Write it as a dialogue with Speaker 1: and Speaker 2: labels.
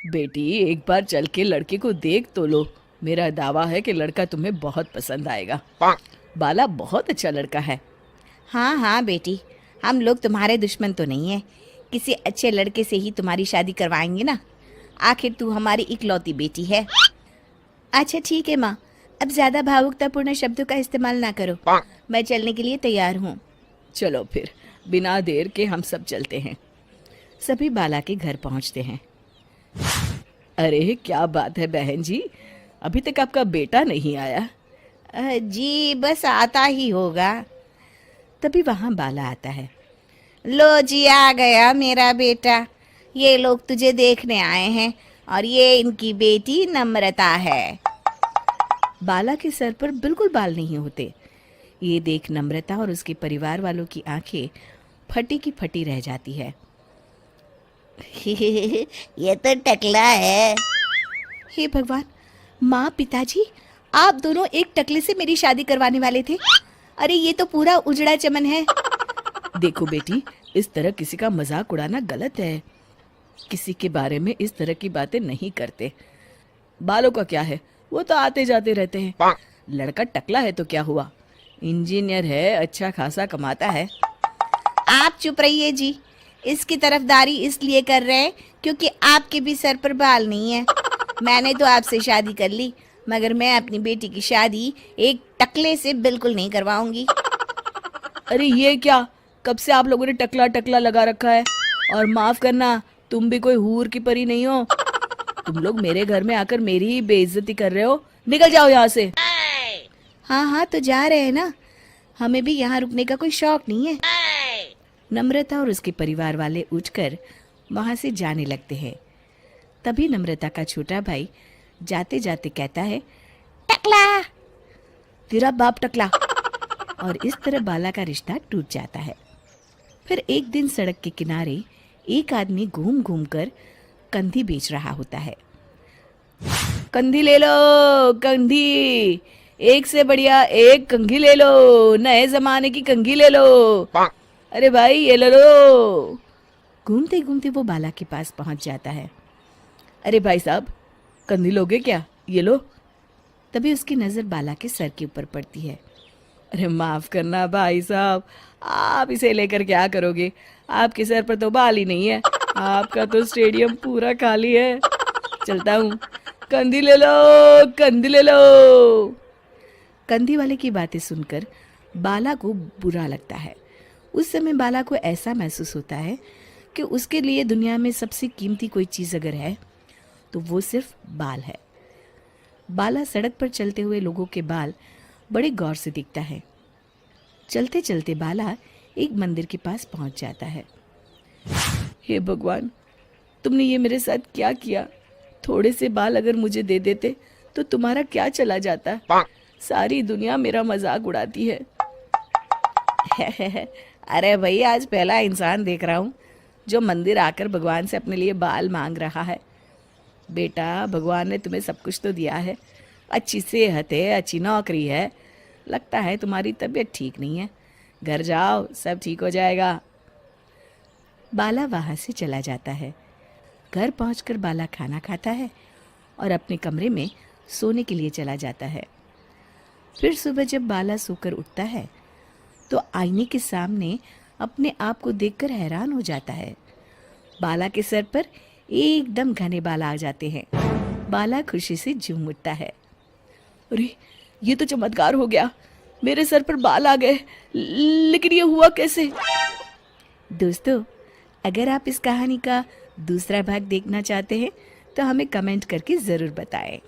Speaker 1: बेटी एक बार चल के लड़के को देख तो लो। मेरा दावा है कि लड़का तुम्हें बहुत पसंद आएगा। बाला बहुत अच्छा लड़का है।
Speaker 2: हाँ हाँ बेटी, हम लोग तुम्हारे दुश्मन तो नहीं है। किसी अच्छे लड़के से ही तुम्हारी शादी करवाएंगे ना। आखिर तू हमारी इकलौती बेटी है। अच्छा ठीक है माँ, अब ज़्यादा भावुकतापूर्ण शब्दों का इस्तेमाल ना करो। मैं चलने के लिए तैयार हूँ।
Speaker 1: चलो फिर, बिना देर के हम सब चलते हैं। सभी बाला के घर पहुंचते हैं। अरे क्या बात है बहन जी, अभी तक आपका बेटा नहीं आया?
Speaker 2: जी बस आता ही होगा।
Speaker 1: तभी वहां बाला आता है।
Speaker 2: लो जी, आ गया मेरा बेटा। ये लोग तुझे देखने आए हैं और ये इनकी बेटी नम्रता है।
Speaker 1: बाला के सर पर बिल्कुल बाल नहीं होते। ये देख नम्रता और उसके परिवार वालों की आंखें फटी की फटी रह जाती है।
Speaker 2: ये तो टकला है।
Speaker 1: हे भगवान, माँ पिताजी, आप दोनों एक टकले से मेरी शादी करवाने वाले थे।
Speaker 2: अरे ये तो पूरा उजड़ा चमन है।
Speaker 1: देखो बेटी, इस तरह किसी का मजाक उड़ाना गलत है। किसी के बारे में इस तरह की बातें नहीं करते। बालों का क्या है, वो तो आते जाते रहते हैं। लड़का टकला है तो क्या हुआ, इंजीनियर है, अच्छा खासा कमाता है।
Speaker 2: आप चुप रहिए जी। इसकी तरफदारी इसलिए कर रहे हैं क्योंकि आपके भी सर पर बाल नहीं है। मैंने तो आपसे शादी कर ली, मगर मैं अपनी बेटी की शादी एक टकले से बिल्कुल नहीं करवाऊंगी।
Speaker 1: अरे ये क्या, कब से आप लोगों ने टकला टकला लगा रखा है? और माफ करना, तुम भी कोई हूर की परी नहीं हो। तुम लोग मेरे घर में आकर मेरी ही बेइज्जती कर रहे हो। निकल जाओ यहाँ से।
Speaker 2: हाँ हाँ तो जा रहे हैं ना, हमें भी यहाँ रुकने का कोई शौक नहीं है।
Speaker 1: नम्रता और उसके परिवार वाले उठकर वहां से जाने लगते हैं। तभी नम्रता का छोटा भाई जाते जाते कहता है,
Speaker 2: टकला।
Speaker 1: तेरा बाप टकला। और इस तरह बाला का रिश्ता टूट जाता है। फिर एक दिन सड़क के किनारे एक आदमी घूम घूम कर कंधी बेच रहा होता है। कंधी ले लो, कंधी, एक से बढ़िया एक कंघी ले लो, नए जमाने की कंघी ले लो। अरे भाई ये ले लो। घूमते घूमते वो बाला के पास पहुंच जाता है। अरे भाई साहब, कंधी लोगे क्या? ये लो। तभी उसकी नजर बाला के सर के ऊपर पड़ती है। अरे माफ करना भाई साहब, आप इसे लेकर क्या करोगे? आपके सर पर तो बाल ही नहीं है, आपका तो स्टेडियम पूरा खाली है। चलता हूँ, कंधी ले लो, कंधी ले लो। कंधी वाले की बातें सुनकर बाला को बुरा लगता है। उस समय बाला को ऐसा महसूस होता है कि उसके लिए दुनिया में सबसे कीमती कोई चीज़ अगर है तो वो सिर्फ बाल है। बाला सड़क पर चलते हुए लोगों के बाल बड़े गौर से दिखता है। चलते चलते बाला एक मंदिर के पास पहुंच जाता है। हे भगवान, तुमने ये मेरे साथ क्या किया? थोड़े से बाल अगर मुझे दे देते तो तुम्हारा क्या चला जाता? सारी दुनिया मेरा मजाक उड़ाती है।
Speaker 2: अरे भाई, आज पहला इंसान देख रहा हूँ जो मंदिर आकर भगवान से अपने लिए बाल मांग रहा है।
Speaker 1: बेटा, भगवान ने तुम्हें सब कुछ तो दिया है, अच्छी सेहत है, अच्छी नौकरी है। लगता है तुम्हारी तबीयत ठीक नहीं है। घर जाओ, सब ठीक हो जाएगा। बाला वहाँ से चला जाता है। घर पहुंचकर बाला खाना खाता है और अपने कमरे में सोने के लिए चला जाता है। फिर सुबह जब बाला सोकर उठता है तो आईने के सामने अपने आप को देखकर हैरान हो जाता है। बाला के सर पर एकदम घने बाल आ जाते हैं। बाला खुशी से झूम उठता है। अरे ये तो चमत्कार हो गया, मेरे सर पर बाल आ गए। लेकिन ये हुआ कैसे? दोस्तों, अगर आप इस कहानी का दूसरा भाग देखना चाहते हैं तो हमें कमेंट करके ज़रूर बताएं।